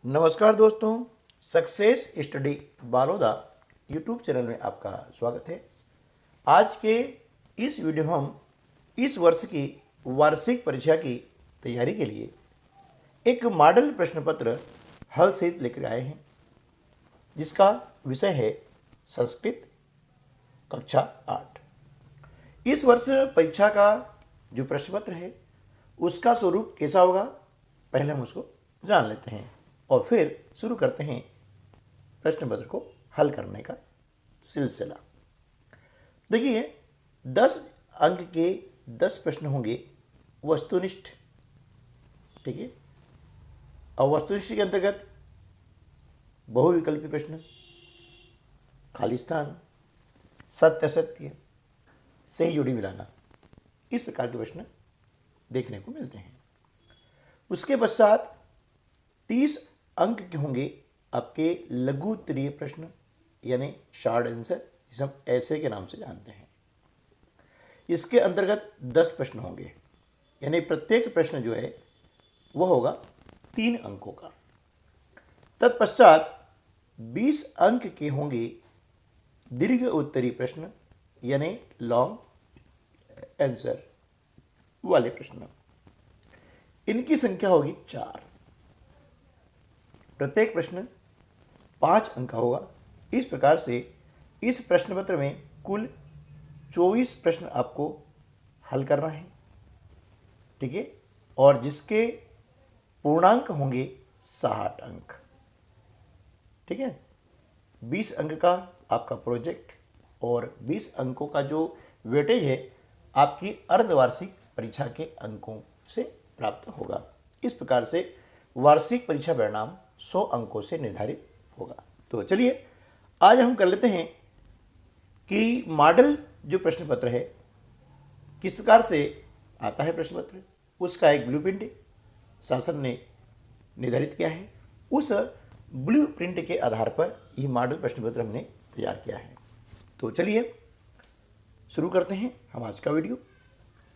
नमस्कार दोस्तों, success study Baloda YouTube channel में आपका स्वागत है। आज के इस वीडियो में हम इस वर्ष की वार्षिक परीक्षा की तैयारी के लिए एक मॉडल प्रश्न पत्र हल सहित लेकर आए हैं, जिसका विषय है संस्कृत कक्षा 8। इस वर्ष परीक्षा का जो प्रश्न पत्र है उसका स्वरूप कैसा होगा, पहले हम उसको जान लेते हैं और फिर शुरू करते हैं प्रश्न पत्र को हल करने का सिलसिला। देखिए, 10 अंक के 10 प्रश्न होंगे वस्तुनिष्ठ, ठीक है। और वस्तुनिष्ठ के अंतर्गत बहुविकल्पी प्रश्न, खाली स्थान, सत्य असत्य, सही जोड़ी मिलाना, इस प्रकार के प्रश्न देखने को मिलते हैं। उसके पश्चात 30 अंक के होंगे आपके लघु उत्तरीय प्रश्न, यानी शॉर्ट आंसर, जिसे हम ऐसे के नाम से जानते हैं। इसके अंतर्गत 10 प्रश्न होंगे, यानी प्रत्येक प्रश्न जो है वह होगा 3 अंकों का। तत्पश्चात 20 अंक के होंगे दीर्घ उत्तरीय प्रश्न, यानी लॉन्ग आंसर वाले प्रश्न। इनकी संख्या होगी 4। प्रत्येक प्रश्न 5 अंक का होगा। इस प्रकार से इस प्रश्न पत्र में कुल 24 प्रश्न आपको हल करना है, ठीक है। और जिसके पूर्णांक होंगे 60 अंक, ठीक है। 20 अंक का आपका प्रोजेक्ट और 20 अंकों का जो वेटेज है आपकी अर्धवार्षिक परीक्षा के अंकों से प्राप्त होगा। इस प्रकार से वार्षिक परीक्षा परिणाम 100 अंकों से निर्धारित होगा। तो चलिए आज हम कर लेते हैं कि मॉडल जो प्रश्न पत्र है किस प्रकार से आता है प्रश्न पत्र, उसका एक ब्लूप्रिंट शासन ने निर्धारित किया है। उस ब्लूप्रिंट के आधार पर यह मॉडल प्रश्न पत्र हमने तैयार किया है। तो चलिए शुरू करते हैं हम आज का वीडियो।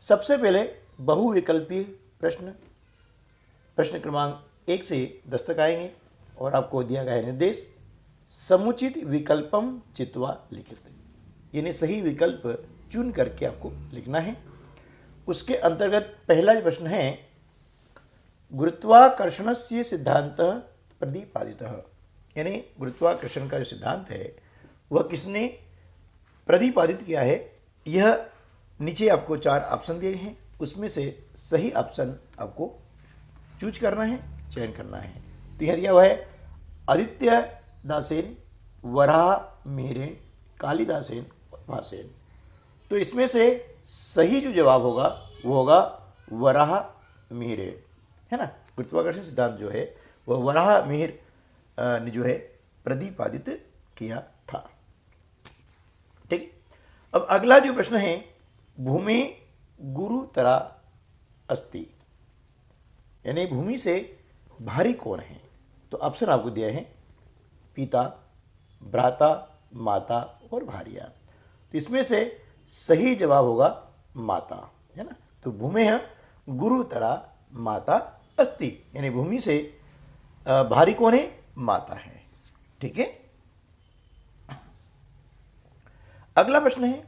सबसे पहले बहुविकल्पीय प्रश्न क्रमांक 1 से 10 तक आएंगे और आपको दिया गया है निर्देश समुचित विकल्पम चित्वा लिखित, यानी सही विकल्प चुन करके आपको लिखना है। उसके अंतर्गत पहला जो प्रश्न है, गुरुत्वाकर्षणस्य सिद्धांत प्रतिपादितः, यानी गुरुत्वाकर्षण का जो सिद्धांत है वह किसने प्रतिपादित किया है। यह नीचे आपको 4 ऑप्शन दिए हैं, उसमें से सही ऑप्शन आपको चूज करना है, चयन करना है। तो यह दिया हुआ है आदित्य दासेन, वराह मिहिरेन, कालिदासेन, भासेन। तो इसमें से सही जो जवाब होगा वो होगा वराह मिहिरेन, है ना। गुरुत्वाकर्षण सिद्धांत जो है वह वराह मिहिर ने जो है प्रतिपादित किया था, ठीक है। अब अगला जो प्रश्न है, भूमि गुरुतरा अस्ति, यानी भूमि से भारी कौन है। तो ऑप्शन आपको दिया है पिता, भ्राता, माता और भार्या। तो इसमें से सही जवाब होगा माता, है ना। तो भूमि गुरुतरा माता अस्ति, यानी भूमि से भारी कौन है, माता है, ठीक है। अगला प्रश्न है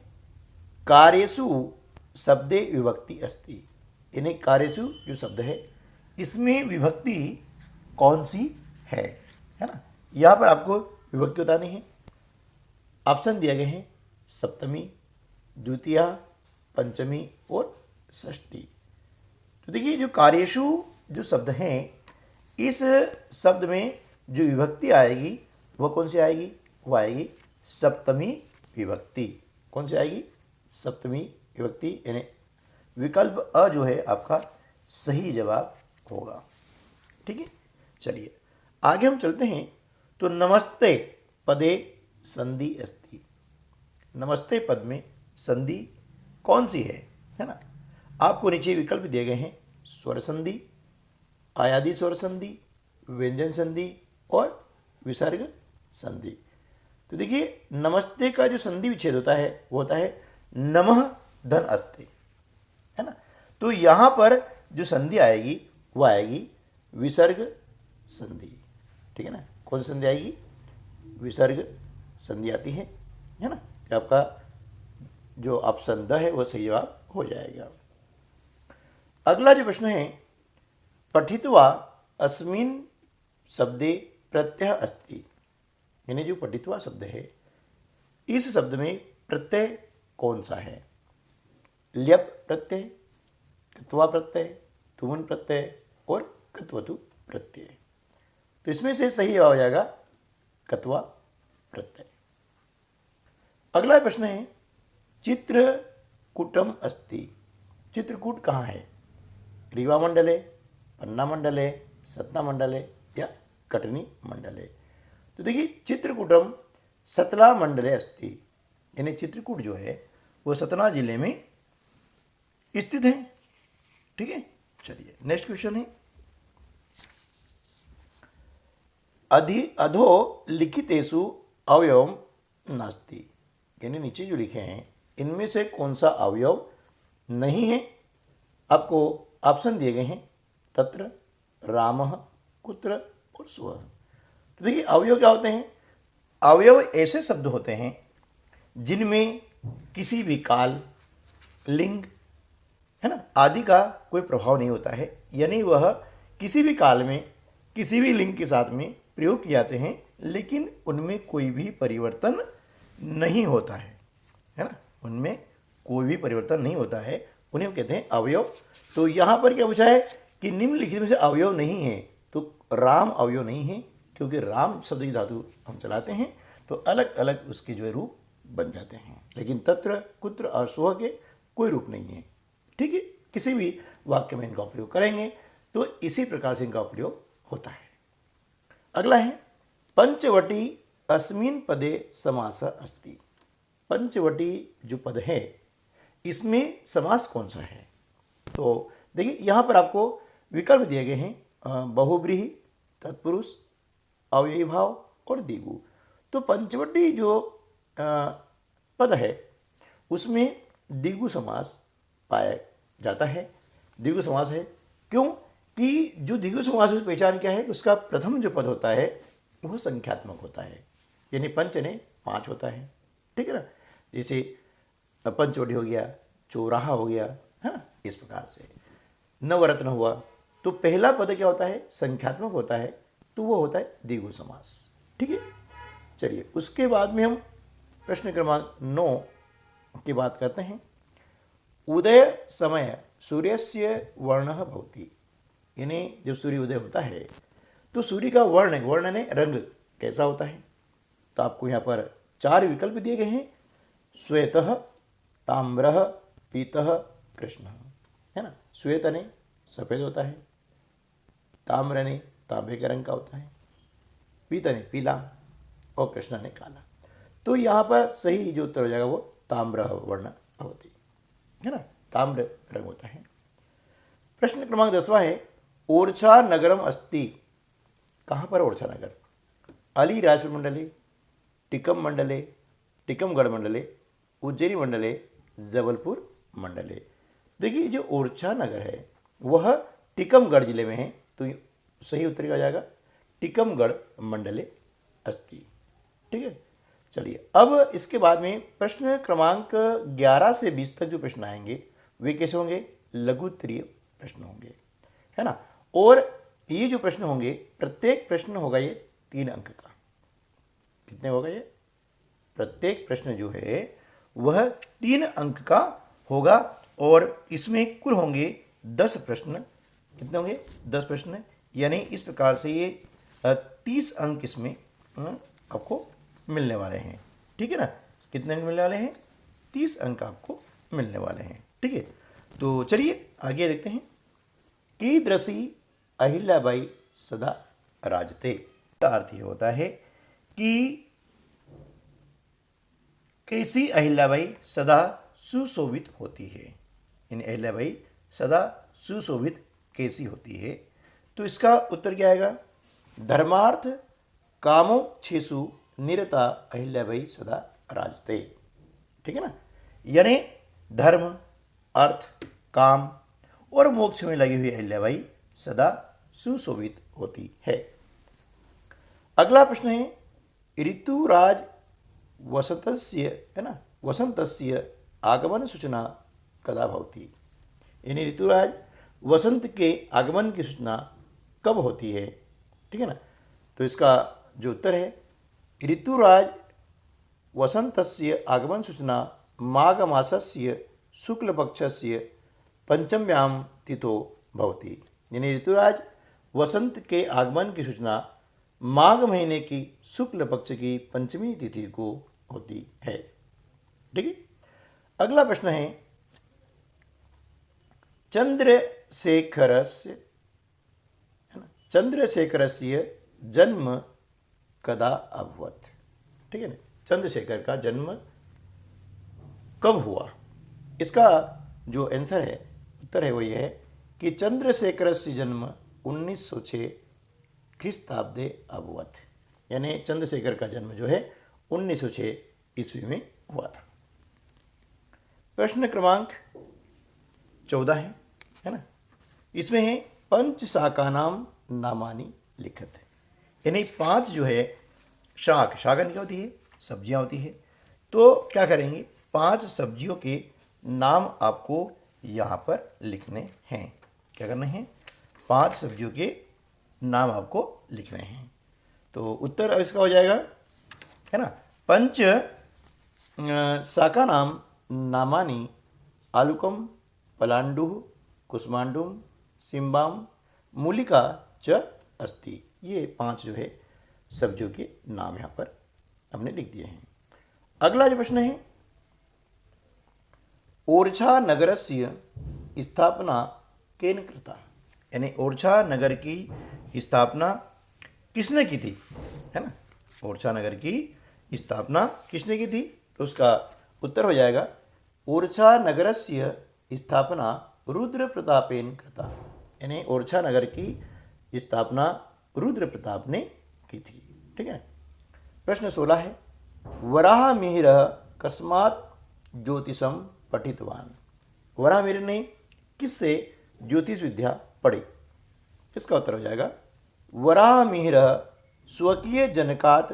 कार्यसु शब्दे विभक्ति अस्ति, यानी कार्यसु जो शब्द है इसमें विभक्ति कौन सी है ना। यहाँ पर आपको विभक्ति बतानी है। ऑप्शन दिए गए हैं सप्तमी, द्वितीया, पंचमी और षष्ठी। तो देखिए, जो कार्येषु जो शब्द हैं, इस शब्द में जो विभक्ति आएगी वह कौन सी आएगी, वह आएगी सप्तमी विभक्ति। कौन सी आएगी, सप्तमी विभक्ति, यानी विकल्प अ जो है आपका सही जवाब होगा, ठीक है। चलिए आगे हम चलते हैं। तो नमस्ते पदे संधि अस्ति, नमस्ते पद में संधि कौन सी है ना। आपको नीचे विकल्प दिए गए हैं स्वर संधि, आयादी स्वर संधि, व्यंजन संधि और विसर्ग संधि। तो देखिए, नमस्ते का जो संधि विच्छेद होता है वो होता है नमः धन अस्ति, है ना। तो यहाँ पर जो संधि आएगी वह आएगी विसर्ग संधि, ठीक है ना। कौन सी संधि आएगी? विसर्ग संधि आती है ना। कि आपका जो ऑप्शन द है वो सही जवाब हो जाएगा। अगला जो प्रश्न है, पठित्वा अस्मिन् शब्दे प्रत्यय अस्ति, यानी जो पठित्वा शब्द है इस शब्द में प्रत्यय कौन सा है? ल्यप प्रत्यय, कत्वा प्रत्यय, तुमुन प्रत्यय और कत्वतु प्रत्यय। तो इसमें से सही जवाब हो जाएगा कत्वा प्रत्यय। अगला प्रश्न है, चित्रकूटम अस्ति, चित्रकूट कहाँ है? रीवा मंडले, पन्ना मंडले, सतना मंडले या कटनी मंडले। तो देखिए चित्रकूटम सतला मंडले अस्ति, यानी चित्रकूट जो है वो सतना जिले में स्थित है। ठीक है, चलिए नेक्स्ट क्वेश्चन है, अधो लिखितेषु अवयवम नास्ति, यानी नीचे जो लिखे हैं इनमें से कौन सा अवयव नहीं है? आपको ऑप्शन दिए गए हैं, तत्र, रामः, कुत्र और स्वः। तो देखिए अवयव क्या होते हैं? अवयव ऐसे शब्द होते हैं जिनमें किसी भी काल, लिंग, है ना, आदि का कोई प्रभाव नहीं होता है, यानी वह किसी भी काल में किसी भी लिंग के साथ में प्रयोग किए जाते हैं, लेकिन उनमें कोई भी परिवर्तन नहीं होता है ना, उनमें कोई भी परिवर्तन नहीं होता है, उन्हें कहते हैं अवयव। तो यहाँ पर क्या पूछा है कि निम्नलिखित में से अवयव नहीं है, तो राम अवयव नहीं है, क्योंकि राम शब्द की धातु हम चलाते हैं तो अलग अलग उसके जो है रूप बन जाते हैं, लेकिन तत्र, कुत्र और स्वः के कोई रूप नहीं है। ठीक है, किसी भी वाक्य में इनका उपयोग करेंगे तो इसी प्रकार से इनका उपयोग होता है। अगला है, पंचवटी अस्मिन् पदे समास अस्ति, पंचवटी जो पद है इसमें समास कौन सा है? तो देखिए यहाँ पर आपको विकल्प दिए गए हैं, बहुव्रीहि, तत्पुरुष, अव्ययी भाव और दिगु। तो पंचवटी जो पद है उसमें दिगु समास पाया जाता है। दिगु समास है क्यों? कि जो दिगु समास की पहचान क्या है? उसका प्रथम जो पद होता है वह संख्यात्मक होता है, यानी पंच ने 5 होता है। ठीक है ना, जैसे पंचवटी हो गया, चौराहा हो गया, है ना, इस प्रकार से। नवरत्न हुआ, तो पहला पद क्या होता है? संख्यात्मक होता है, तो वो होता है दिगु समास। ठीक है, चलिए उसके बाद में हम प्रश्न क्रमांक 9 की बात करते हैं। उदय समय सूर्यस्य वर्णः भवति, यानी जब सूर्य उदय होता है तो सूर्य का वर्ण ने रंग कैसा होता है? तो आपको यहाँ पर 4 विकल्प दिए गए हैं, श्वेतः, ताम्रः, पीतः, कृष्णः, है ना। श्वेत ने सफ़ेद होता है, ताम्र ने तांबे के रंग का होता है, पीत ने पीला और कृष्ण ने काला। तो यहाँ पर सही जो उत्तर हो जाएगा वो ताम्र वर्ण भवति, है ना, ताम्र रंग होता है। प्रश्न क्रमांक 10वां है, ओरछा नगरम अस्ति, कहाँ पर ओरछा नगर? अलीराजपुर मंडले, टिकम मंडले, टिकमगढ़ मंडले, उज्जैनी मंडले, जबलपुर मंडले। देखिए जो ओरछा नगर है वह टिकमगढ़ जिले में है, तो सही उत्तर क्या हो जाएगा? टिकमगढ़ मंडले अस्ति। ठीक है, चलिए अब इसके बाद में प्रश्न क्रमांक 11 से 20 तक जो प्रश्न आएंगे वे कैसे होंगे? लघु उत्तरीय प्रश्न होंगे, है ना। और ये जो प्रश्न होंगे प्रत्येक प्रश्न होगा ये 3 अंक का। कितने होगा ये? प्रत्येक प्रश्न जो है वह 3 अंक का होगा, और इसमें कुल होंगे 10 प्रश्न। कितने होंगे? 10 प्रश्न, यानी इस प्रकार से ये 30 अंक इसमें आपको मिलने वाले हैं। ठीक है ना, कितने अंक मिलने वाले हैं? 30 अंक आपको मिलने वाले हैं। ठीक है, तो चलिए आगे देखते हैं। कीदृशी अहिल्याबाई सदा राजते, का अर्थ ये होता है कि कैसी अहिल्याबाई सदा सुशोभित होती है, यानी अहिल्याबाई सदा सुशोभित कैसी होती है? तो इसका उत्तर क्या आएगा? धर्मार्थ कामोक्षेषु निरता अहिल्याबाई सदा राजते। ठीक है ना, यानी धर्म, अर्थ, काम और मोक्ष में लगी हुई अहिल्याबाई सदा सुशोभित होती है। अगला प्रश्न है ऋतुराज वसंतस्य, है ना, वसंतस्य आगमन सूचना कदा भवति। यानी ऋतुराज वसंत के आगमन की सूचना कब होती है, ठीक है ना। तो इसका जो उत्तर है ऋतुराज वसंतस्य आगमन सूचना माघ मासस्य शुक्लपक्षस्य पंचम्यां तिथौ भवति। यानी ऋतुराज वसंत के आगमन की सूचना माघ महीने की शुक्ल पक्ष की पंचमी तिथि को होती है, ठीक है। अगला प्रश्न है चंद्रशेखरस्य, है ना, चंद्रशेखरस्य जन्म कदा अभवत्, ठीक है ना। चंद्रशेखर का जन्म कब हुआ। इसका जो आंसर है, उत्तर है वो ये है कि चंद्रशेखरस्य जन्म 1906 ख्रीस्ताब्दे अभवत्। यानी चंद्रशेखर का जन्म जो है 1906 ईस्वी में हुआ था। प्रश्न क्रमांक 14 है ना। इसमें है पंच शाकानां नामानि लिखत। यानी 5 जो है शाक, शाकन क्या होती है, सब्जियां होती है। तो क्या करेंगे, 5 सब्जियों के नाम आपको यहाँ पर लिखने हैं। क्या करना है, 5 सब्जियों के नाम आपको लिखने हैं। तो उत्तर इसका हो जाएगा, है ना, पंच शाकानां नामानि आलुकम पलाण्डुः कुष्माण्डुं सिम्बां मूलिका च अस्ति। ये 5 जो है सब्जियों के नाम यहाँ पर हमने लिख दिए हैं। अगला जो प्रश्न है ओरछा नगरस्य स्थापना केन कृता। यानी ओरछा नगर की स्थापना किसने की थी, है ना। ओरछा नगर की स्थापना किसने की थी, तो उसका उत्तर हो जाएगा ओरछा नगरस्य स्थापना रुद्र प्रतापेन कृता। यानी ओरछा नगर की स्थापना रुद्र प्रताप ने की थी, ठीक है। प्रश्न 16 है वराहमिहिरः कस्मात् ज्योतिषं पठितवान। वराहमिहिर ने किससे ज्योतिष विद्या पढ़ी। इसका उत्तर हो जाएगा वराहमिहिरः स्वकीय जनकात्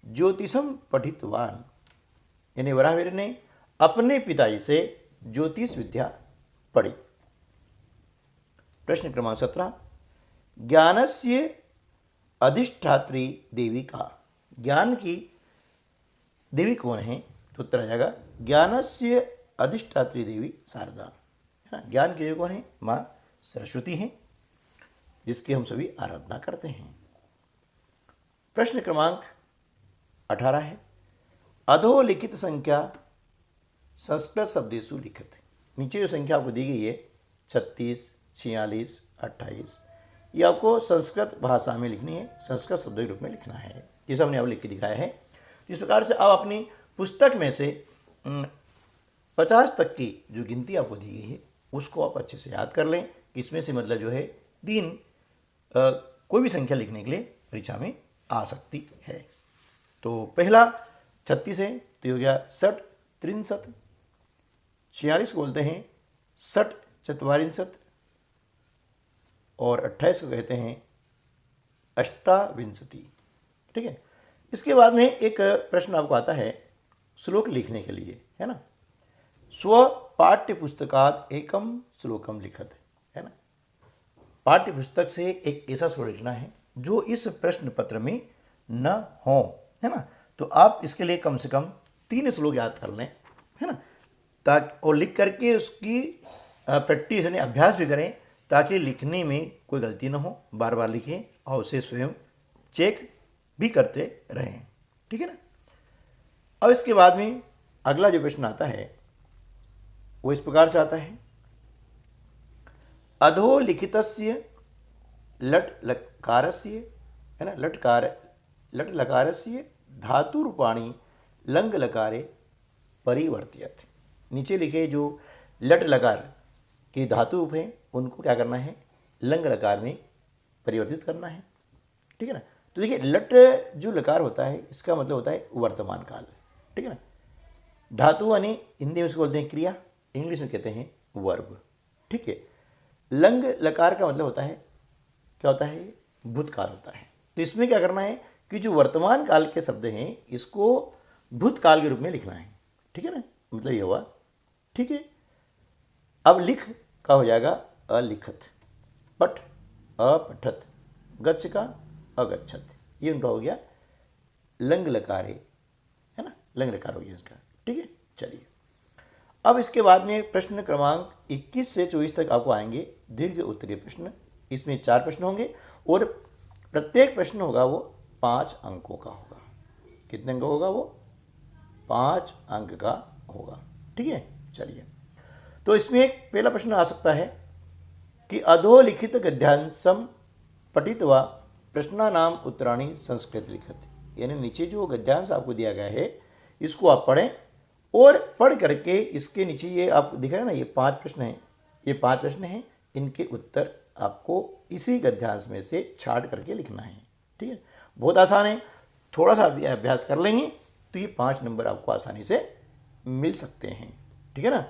ज्योतिषं पठितवान। यानी वराहमिहिर ने अपने पिताजी से ज्योतिष विद्या पढ़ी। प्रश्न क्रमांक 17 ज्ञानस्य अधिष्ठात्री देवी का। ज्ञान की देवी कौन है, तो उत्तर आ जाएगा ज्ञानस्य अधिष्ठात्री देवी शारदा, है ना। ज्ञान की देवी कौन है, माँ सरस्वती हैं, जिसकी हम सभी आराधना करते हैं। प्रश्न क्रमांक 18 है अधोलिखित संख्या संस्कृत शब्देषु लिखित। नीचे जो संख्या आपको दी गई है 36, 46, 28, ये आपको संस्कृत भाषा में लिखनी है, संस्कृत शब्द के रूप में लिखना है, जैसा हमने आप लिख के दिखाया है। इस प्रकार से आप अपनी पुस्तक में से 50 तक की जो गिनती आपको दी गई है उसको आप अच्छे से याद कर लें। इसमें से मतलब जो है 3 कोई भी संख्या लिखने के लिए परीक्षा में आ सकती है। तो पहला 36 है, तो ये हो गया 60 63, 46 बोलते हैं 60 44, और 28 को कहते हैं अष्टाविंशति, ठीक है। इसके बाद में एक प्रश्न आपको आता है श्लोक लिखने के लिए, है ना। स्व पाठ्य पुस्तकात् एकम श्लोकम लिखत, है ना। पाठ्य पुस्तक से एक ऐसा श्लोक लिखना है जो इस प्रश्न पत्र में न हो, है ना। तो आप इसके लिए कम से कम 3 श्लोक याद कर लें, है ना, ताकि और लिख करके उसकी प्रैक्टिस यानी अभ्यास भी करें, ताकि लिखने में कोई गलती ना हो। बार बार लिखें और उसे स्वयं चेक भी करते रहें, ठीक है ना। अब इसके बाद में अगला जो प्रश्न आता है वो इस प्रकार से आता है अधोलिखितस्य लट लकारस्य, है ना, लट लकारस्य धातु रूपाणी लंग लकारे परिवर्तित। नीचे लिखे जो लट लकार की धातु रूप हैं उनको क्या करना है, लंग लकार में परिवर्तित करना है, ठीक है ना। तो देखिए लट जो लकार होता है इसका मतलब होता है वर्तमान काल, ठीक है ना। धातु यानी हिंदी में उसको बोलते हैं क्रिया, इंग्लिश में कहते हैं वर्ब, ठीक है। लंग लकार का मतलब होता है क्या होता है, भूतकाल होता है, तो इसमें क्या करना है कि जो वर्तमान काल के शब्द हैं इसको भूतकाल के रूप में लिखना है, ठीक है ना, मतलब ये हुआ, ठीक है। अब लिख का हो जाएगा अलिखत, पठ अपठत, गच्छ का अगच्छत, ये उनका हो गया लंग लकारे, है ना, लंग लकार हो गया इसका, ठीक है। चलिए अब इसके बाद में प्रश्न क्रमांक 21 से 24 तक आपको आएंगे दीर्घ उत्तरीय प्रश्न। इसमें 4 प्रश्न होंगे और प्रत्येक प्रश्न होगा वो 5 अंकों का होगा। कितने अंक होगा वो? 5 अंक का होगा, ठीक है। चलिए तो इसमें एक पहला प्रश्न आ सकता है कि अधोलिखित गद्यांशम पठित्वा प्रश्नानाम उत्तराणि संस्कृत लिखत, यानी नीचे जो गद्यांश आपको दिया गया है इसको आप पढ़ें और पढ़ करके इसके नीचे ये आप दिख रहे हैं ना, ये 5 प्रश्न हैं, ये 5 प्रश्न हैं, इनके उत्तर आपको इसी गद्यांश में से छांट करके लिखना है, ठीक है। बहुत आसान है, थोड़ा सा अभ्यास कर लेंगे तो ये 5 नंबर आपको आसानी से मिल सकते हैं, ठीक है ना।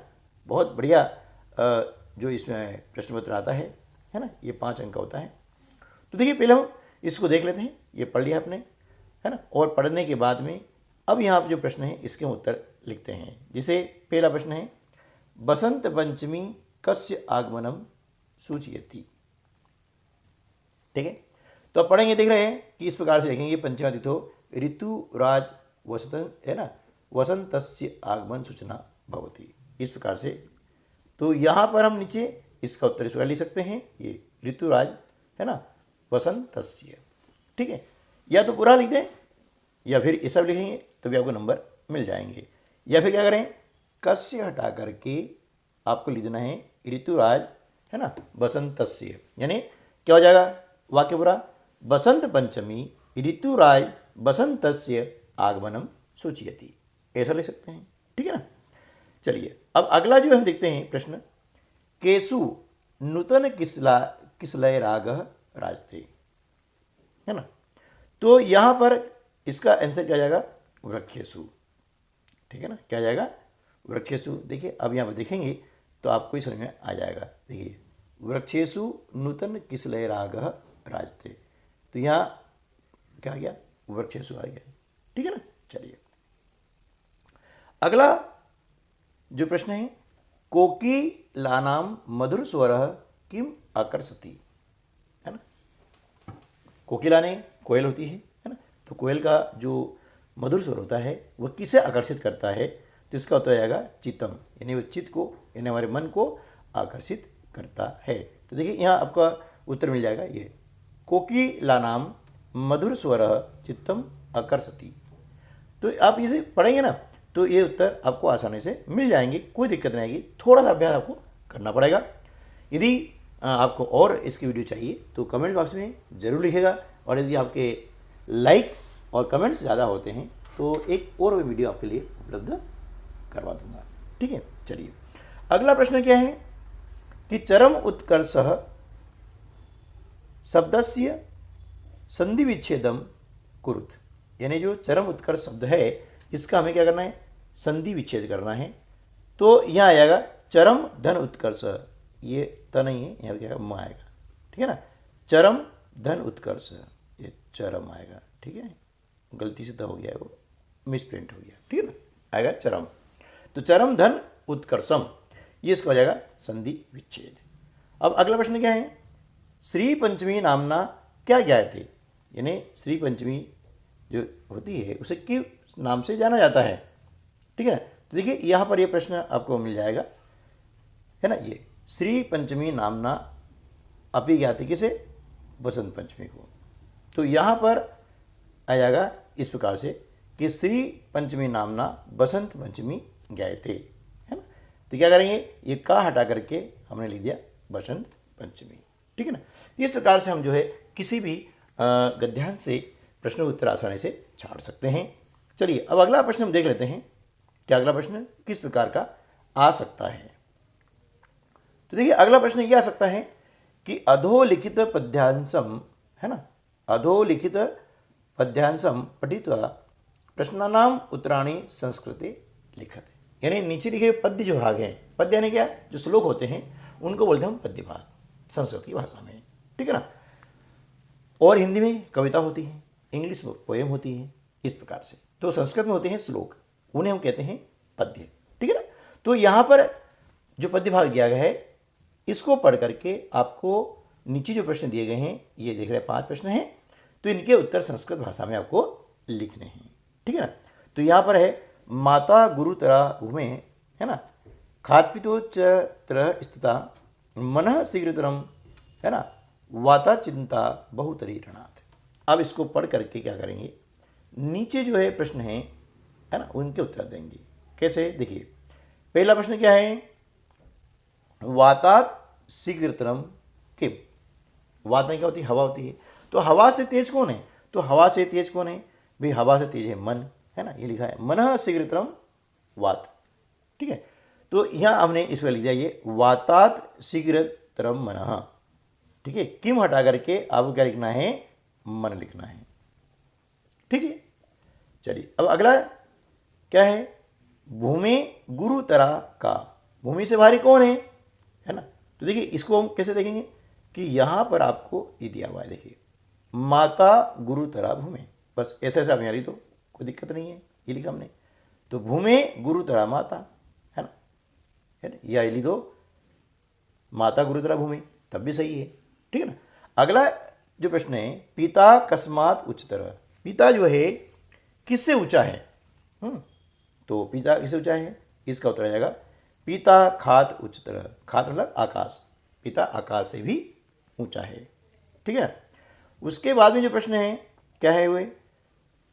बहुत बढ़िया जो इसमें प्रश्न पत्र आता है ना, ये 5 अंक का होता है। तो देखिए पहले हम इसको देख लेते हैं, ये पढ़ लिया आपने, है ना, और पढ़ने के बाद में अब यहाँ पर जो प्रश्न है इसके उत्तर लिखते हैं। जैसे पहला प्रश्न है बसंत पंचमी कस्य आगमनम सूचयति, ठीक है। तो अब पढ़ेंगे, देख रहे हैं कि इस प्रकार से देखेंगे पंचमा तिथो ऋतुराज वसंत, है ना, वसंतस्य आगमन सूचना भवति, इस प्रकार से। तो यहाँ पर हम नीचे इसका उत्तर इस प्रकार लिख सकते हैं, ये ऋतुराज, है ना, वसंतस्य, ठीक है। या तो पूरा लिख दें या फिर ये सब लिखेंगे तो भी आपको नंबर मिल जाएंगे, या फिर क्या करें, कस्य हटा करके आपको लिख देना है ऋतुराज, है ना, बसंतस्य, यानी क्या हो जाएगा वाक्य पूरा, बसंत पंचमी ऋतुराज बसंतस्य आगमनम सूचयति, ऐसा लिख सकते हैं, ठीक है ना। चलिए अब अगला जो हम देखते हैं प्रश्न, केसु नूतन किसलय राग राजते, है ना। तो यहाँ पर इसका आंसर क्या जाएगा, वृक्षेषु, ठीक है ना, क्या जाएगा, वृक्षेषु। देखिए अब यहाँ पर देखेंगे तो आपको ही समझ में आ जाएगा। देखिए वृक्षेषु नूतन किसलय राग राजते, तो यहाँ क्या आ गया, वृक्षेषु आ गया, ठीक है ना। चलिए अगला जो प्रश्न है, कोकिलानाम मधुर स्वर किम आकर्षति, है ना। कोकिला ने कोयल होती है ना, तो कोयल का जो मधुर स्वर होता है वह किसे आकर्षित करता है, तो इसका उत्तर आएगा चित्तम, यानी वह चित्त को, यानी हमारे मन को आकर्षित करता है। तो देखिए यहाँ आपका उत्तर मिल जाएगा, ये कोकिलानाम मधुर स्वर चित्तम आकर्षति। तो आप इसे पढ़ेंगे ना तो ये उत्तर आपको आसानी से मिल जाएंगे, कोई दिक्कत नहीं आएगी, थोड़ा सा अभ्यास आपको करना पड़ेगा। यदि आपको और इसकी वीडियो चाहिए तो कमेंट बॉक्स में ज़रूर लिखिएगा, और यदि आपके लाइक और कमेंट्स ज़्यादा होते हैं तो एक और वीडियो आपके लिए उपलब्ध करवा दूंगा, ठीक है। चलिए अगला प्रश्न क्या है कि चरम उत्कर्ष शब्दस्य संधि विच्छेदम कुरुत, यानी जो चरम उत्कर्ष शब्द है इसका हमें क्या करना है, संधि विच्छेद करना है। तो यहाँ आएगा चरम धन उत्कर्ष, ये त नहीं है, यहाँ क्या आएगा, म आएगा, ठीक है ना, चरम धन उत्कर्ष, ये चरम आएगा, ठीक है, गलती से तो हो गया, वो मिसप्रिंट हो गया, ठीक है ना, आएगा चरम। तो चरम धन उत्कर्षम, ये इसका हो जाएगा संधि विच्छेद। अब अगला प्रश्न क्या है, श्री पंचमी नामना क्या ज्ञायते, यानी श्री पंचमी जो होती है उसे किस नाम से जाना जाता है, ठीक है ना। तो देखिए यहाँ पर ये प्रश्न आपको मिल जाएगा, है ना, ये श्री पंचमी नामना अपि ज्ञाते किसे, बसंत पंचमी को। तो यहाँ पर आ जाएगा इस प्रकार से कि श्री पंचमी नामना बसंत पंचमी ज्ञायते, है ना। तो क्या करेंगे, ये का हटा करके हमने लिख दिया बसंत पंचमी, ठीक है ना। इस प्रकार से हम जो है किसी भी गद्यांश से प्रश्न उत्तर आसानी से छाड़ सकते हैं। चलिए अब अगला प्रश्न हम देख लेते हैं कि अगला प्रश्न किस प्रकार का आ सकता है। तो देखिए अगला प्रश्न ये आ सकता है कि अधोलिखित पद्यांशम, है ना, अधोलिखित पद्यांशम पठित्वा प्रश्नानाम उत्तराणि संस्कृते लिखत, यानी नीचे लिखे पद्य जो भाग हैं, पद्य यानी क्या, जो श्लोक होते हैं उनको बोलते हैं हम पद्य भाग संस्कृत की भाषा में, ठीक है ना। और हिंदी में कविता होती है, इंग्लिश में पोएम होती है, इस प्रकार से। तो संस्कृत में होते हैं श्लोक, उन्हें हम कहते हैं पद्य, ठीक है ना। तो यहाँ पर जो पद्य भाग दिया गया है, इसको पढ़ करके आपको नीचे जो प्रश्न दिए गए हैं, ये देख रहे हैं 5 प्रश्न हैं, तो इनके उत्तर संस्कृत भाषा में आपको लिखने हैं, ठीक है ना। तो यहाँ पर है माता गुरुतरा भूमे, है ना, खाद्पितो च तरह स्थिता मनः शीघ्रतरम, है ना, वाता चिंता बहुतरी ऋणात्। अब इसको पढ़ करके क्या करेंगे, नीचे जो है प्रश्न है ना, उनके उत्तर देंगे। कैसे, देखिए पहला प्रश्न क्या है, वातात शीघ्रतरम किम। वात में क्या होती है, हवा होती है। तो हवा से तेज कौन है, तो हवा से तेज कौन है भाई, हवा से तेज है मन, है ना, ये लिखा है मनः शीघ्रतरम वात, ठीक है। तो यहाँ हमने इस पर लिख दिया ये वातात शीघ्रतरम मनः, ठीक है। किम हटा करके आपको क्या लिखना है, मन लिखना है, ठीक है। चलिए अब अगला क्या है, भूमि गुरुतरा का, भूमि से भारी कौन है ना। तो देखिए इसको हम कैसे देखेंगे कि यहाँ पर आपको ये दिया हुआ है, देखिए माता गुरुतरा भूमि, बस ऐसे ऐसे आप यहाँ लिख दो, कोई दिक्कत नहीं है, ये लिखा हमने। तो भूमि गुरुतरा माता, है ना, या लिख दो माता गुरुतरा भूमि, तब भी सही है, ठीक है ना। अगला जो प्रश्न है, पिता कस्मात उच्चतर, पिता जो है किससे ऊंचा है, तो पिता किससे ऊंचा है, इसका उत्तर आ जाएगा पिता खात उच्चतर, खात मतलब आकाश, पिता आकाश से भी ऊंचा है, ठीक है ना। उसके बाद में जो प्रश्न है क्या है, वे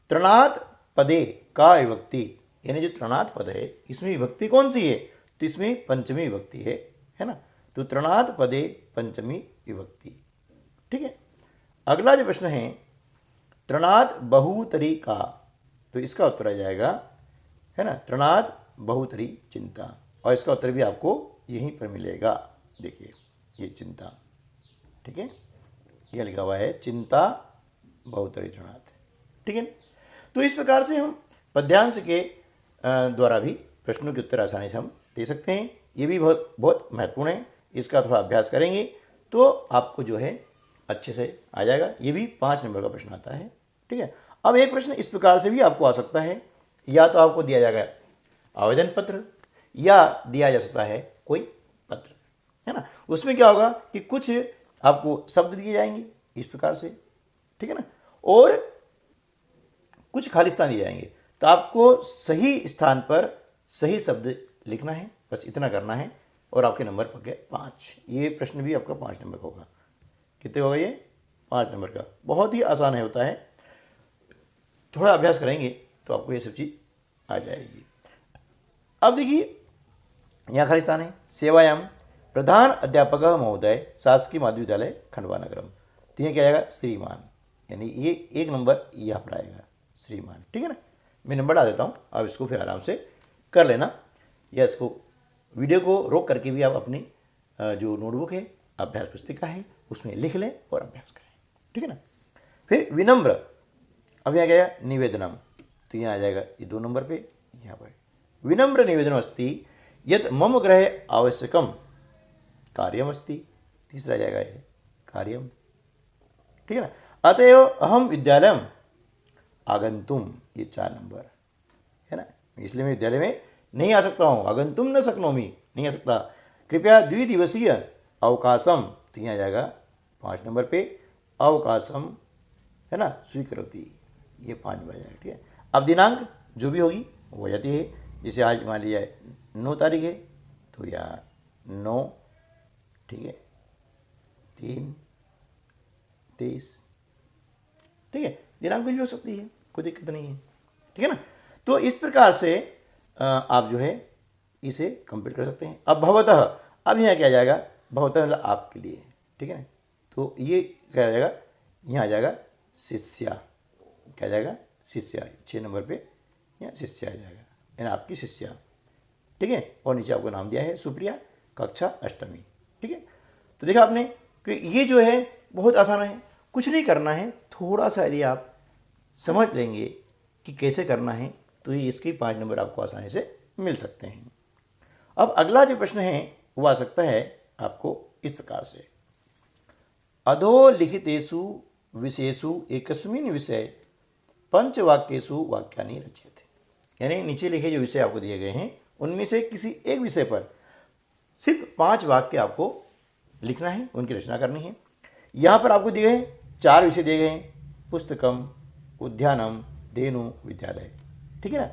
तृणात पदे का विभक्ति, यानी जो तृणात पद है इसमें विभक्ति कौन सी है, तो इसमें पंचमी विभक्ति है ना। तो तृणात पदे पंचमी विभक्ति, ठीक है। अगला जो प्रश्न है तृणात बहुतरी का, तो इसका उत्तर आ जाएगा, है ना, तृणात बहुतरी चिंता, और इसका उत्तर भी आपको यहीं पर मिलेगा, देखिए ये चिंता, ठीक है, यह लिखा हुआ है चिंता बहुतरी तृणात, ठीक है। तो इस प्रकार से हम पद्यांश के द्वारा भी प्रश्नों के उत्तर आसानी से हम दे सकते हैं। ये भी बहुत बहुत महत्वपूर्ण है, इसका थोड़ा अभ्यास करेंगे तो आपको जो है अच्छे से आ जाएगा। ये भी 5 नंबर का प्रश्न आता है, ठीक है। अब एक प्रश्न इस प्रकार से भी आपको आ सकता है, या तो आपको दिया जाएगा आवेदन पत्र, या दिया जा सकता है कोई पत्र, है ना। उसमें क्या होगा कि कुछ आपको शब्द दिए जाएंगे इस प्रकार से, ठीक है ना, और कुछ खाली स्थान दिए जाएंगे, तो आपको सही स्थान पर सही शब्द लिखना है, बस इतना करना है, और आपके नंबर पक गए 5। ये प्रश्न भी आपका 5 नंबर का होगा। कितने होगा ये, 5 नंबर का। बहुत ही आसान है, होता है, थोड़ा अभ्यास करेंगे तो आपको ये सब चीज़ आ जाएगी। अब देखिए यहाँ खाली स्थान है, सेवायाम प्रधान अध्यापक महोदय शासकीय माध्यमिक विद्यालय खंडवा नगरम, तो ये क्या आएगा श्रीमान, यानी ये 1 नंबर यहाँ पर आएगा श्रीमान, ठीक है ना। मैं नंबर डाल देता हूँ, अब इसको फिर आराम से कर लेना, या इसको वीडियो को रोक करके भी आप अपनी जो नोटबुक है, अभ्यास पुस्तिका है, उसमें लिख लें और अभ्यास करें, ठीक है ना। फिर विनम्र, अब यहाँ गया निवेदनम, तो यहाँ आ जाएगा ये 2 नंबर पे, यहाँ पर विनम्र निवेदनम अस्ति यत मम गृहे आवश्यकम कार्यम अस्ति, तीसरा आ जाएगा ये कार्यम, ठीक है ना। अतएव अहम विद्यालयम आगंतुम, ये 4 नंबर है ना, इसलिए मैं विद्यालय में नहीं आ सकता हूँ, आगंतुम न शक्नोमि, नहीं आ सकता। कृपया द्विदिवसीय अवकाशम, तो यहाँ आ जाएगा 5 नंबर पे अवकाशम, है ना, स्वीकरोति, ये 5 बज जाएगा, ठीक है। अब दिनांक जो भी होगी वो हो जाती है, जैसे आज मान लीजिए 9 तारीख है, तो यहाँ 9, ठीक है, 3/23, ठीक है, दिनांक भी हो सकती है, कोई दिक्कत नहीं है, ठीक है ना। तो इस प्रकार से आप जो है इसे कंप्लीट कर सकते हैं। अब भवतः, अब यहाँ क्या आ जाएगा, भवतः मतलब आपके लिए, ठीक है ना। तो ये क्या आ जाएगा, यहाँ आ जाएगा शिष्या, क्या आ जाएगा शिष्या, 6 नंबर पे यहाँ शिष्या आ जाएगा, यानी आपकी शिष्या, ठीक है। और नीचे आपको नाम दिया है सुप्रिया, कक्षा 8वीं, ठीक है। तो देखा आपने कि ये जो है बहुत आसान है, कुछ नहीं करना है, थोड़ा सा यदि आप समझ लेंगे कि कैसे करना है तो ये इसके 5 नंबर आपको आसानी से मिल सकते हैं। अब अगला जो प्रश्न है वो आ सकता है आपको इस प्रकार से, अधोलिखितेषु विषयेषु एकस्मिन् विषय पंचवाक्येषु वाक्यानि रच्यते। यानी नीचे लिखे जो विषय आपको दिए गए हैं उनमें से किसी एक विषय पर सिर्फ 5 वाक्य आपको लिखना है, उनकी रचना करनी है। यहाँ पर आपको दिए गए 4 विषय दिए गए हैं, पुस्तकम, उद्यानम, धेनु, विद्यालय। ठीक है ना।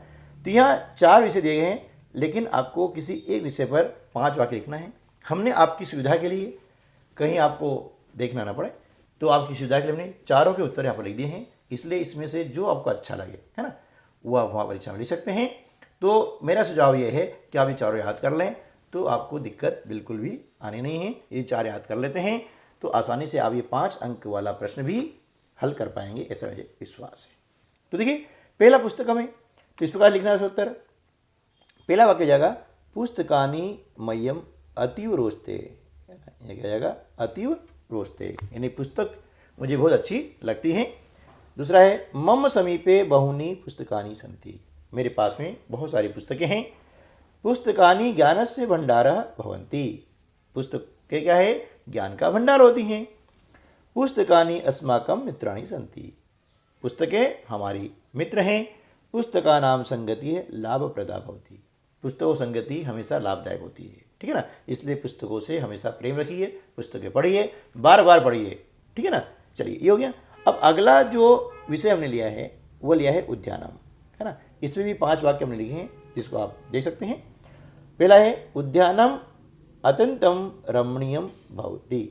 तो यहाँ 4 विषय दिए गए हैं, लेकिन आपको किसी एक विषय पर 5 वाक्य लिखना है। हमने आपकी सुविधा के लिए, कहीं आपको देखना ना पड़े, तो आपकी सुविधा के लिए हमने चारों के उत्तर यहाँ पर लिख दिए हैं। इसलिए इसमें से जो आपको अच्छा लगे, है ना, वो आप वहाँ परीक्षा में लिख सकते हैं। तो मेरा सुझाव ये है कि आप ये चारों याद कर लें, तो आपको दिक्कत बिल्कुल भी आनी नहीं है। ये 4 याद कर लेते हैं तो आसानी से आप ये 5 अंक वाला प्रश्न भी हल कर पाएंगे, ऐसा मुझे विश्वास है। तो देखिए, पहला पुस्तकम है, तो इस प्रकार लिखना है उत्तर। पहला वाक्य जाएगा पुस्तकानि मह्यम अतीव रोचते। यह क्या जाएगा? अतीव रोचते, यानी पुस्तक मुझे बहुत अच्छी लगती है। दूसरा है मम समीपे बहुनी पुस्तकानि सन्ति। मेरे पास में बहुत सारी पुस्तकें हैं। पुस्तकानि ज्ञानस्य भंडारः भवन्ति। पुस्तकें क्या है? ज्ञान का भंडार होती हैं। पुस्तकानि अस्माकं मित्राणि सन्ति। पुस्तकें हमारी मित्र हैं। पुस्तकानां संगतिः लाभप्रदा भवति। पुस्तकों संगति हमेशा लाभदायक होती है। ठीक है ना। इसलिए पुस्तकों से हमेशा प्रेम रखिए, पुस्तकें पढ़िए, बार बार पढ़िए। ठीक है ना। चलिए, ये हो गया। अब अगला जो विषय हमने लिया है वो लिया है उद्यानम, है ना। इसमें भी 5 वाक्य हमने लिखे हैं, जिसको आप देख सकते हैं। पहला है उद्यानम अत्यंतम रमणीयम भवति,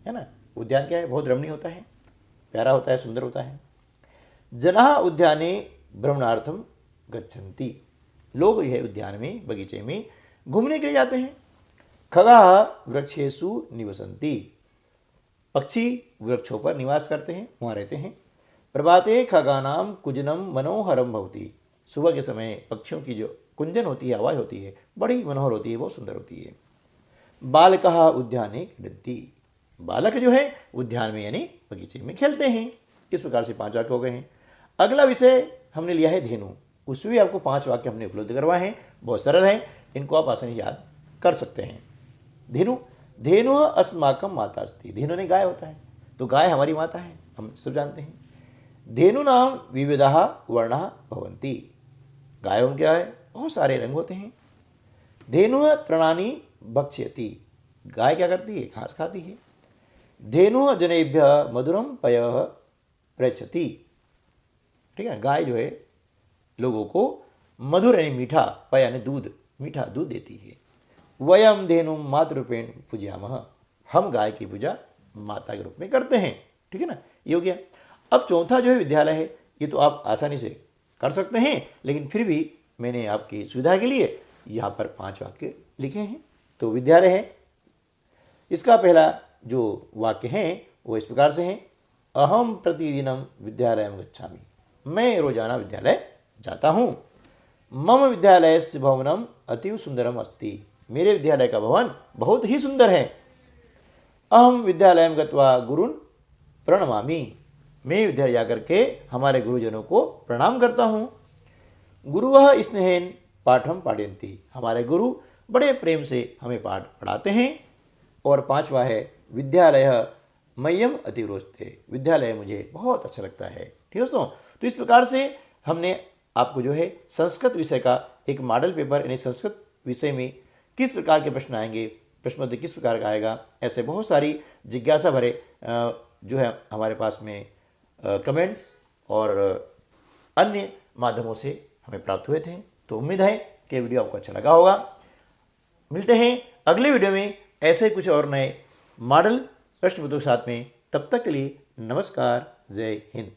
है ना। उद्यान क्या है? बहुत रमणीय होता है, प्यारा होता है, सुंदर होता है। जनाः उद्याने भ्रमणार्थम गच्छन्ति। लोग यह उद्यान में, बगीचे में घूमने के लिए जाते हैं। खगाः वृक्षेषु निवसन्ति। पक्षी वृक्षों पर निवास करते हैं, वहाँ रहते हैं। प्रभाते खगानाम कुजनम मनोहरम भवति। सुबह के समय पक्षियों की जो कुंजन होती है, आवाज़ होती है, बड़ी मनोहर होती है, बहुत सुंदर होती है। बालकः उद्याने क्रीडन्ति। बालक जो है उद्यान में यानी बगीचे में खेलते हैं। इस प्रकार से 5 वाक्य हो गए हैं। अगला विषय हमने लिया है धेनु। उसमें भी आपको 5 वाक्य हमने उपलब्ध करवाए हैं, बहुत सरल हैं, इनको आप आसानी से याद कर सकते हैं। धेनु, धेनु अस्माकं माता अस्ति। धेनु ने गाय होता है, तो गाय हमारी माता है, हम सब जानते हैं। धेनु नाम विविधाः वर्णाः भवन्ति। गायों में क्या है? बहुत सारे रंग होते हैं। धेनु तृणानि भक्ष्यति। गाय क्या करती है? घास खाती है। धेनु जनेभ्यः मधुरम पयः प्रयच्छति। ठीक है, गाय जो है लोगों को मधुर यानी मीठा, पय यानी दूध, मीठा दूध देती है। वयम धेनु मातृरूपेण पूजयामः। हम गाय की पूजा माता के रूप में करते हैं। ठीक है ना। ये हो गया। अब चौथा जो है विद्यालय है, ये तो आप आसानी से कर सकते हैं, लेकिन फिर भी मैंने आपकी सुविधा के लिए यहाँ पर 5 वाक्य लिखे हैं। तो विद्यालय है, इसका पहला जो वाक्य है वो इस प्रकार से है, अहम प्रतिदिनम विद्यालयं गच्छामि। मैं रोजाना विद्यालय जाता हूँ। मम विद्यालयस्य भवनम अतीव सुंदरम अस्ति। मेरे विद्यालय का भवन बहुत ही सुंदर है। अहम विद्यालयं गत्वा गुरुन् प्रणमामि। मैं विद्यालय जाकर के हमारे गुरुजनों को प्रणाम करता हूँ। गुरुवः स्नेहेन पाठम पाठयन्ति। हमारे गुरु बड़े प्रेम से हमें पाठ पढ़ाते हैं। और 5वां है विद्यालय मह्यम अति रोचते। विद्यालय मुझे बहुत अच्छा लगता है। ठीक है दोस्तों। तो इस प्रकार से हमने आपको जो है संस्कृत विषय का एक मॉडल पेपर, यानी संस्कृत विषय में किस प्रकार के प्रश्न आएंगे, प्रश्न पत्र किस प्रकार का आएगा, ऐसे बहुत सारी जिज्ञासा भरे जो है हमारे पास में कमेंट्स और अन्य माध्यमों से हमें प्राप्त हुए थे। तो उम्मीद है कि वीडियो आपको अच्छा लगा होगा। मिलते हैं अगले वीडियो में ऐसे कुछ और नए मॉडल प्रश्न पत्रों के साथ में। तब तक के लिए नमस्कार, जय हिंद।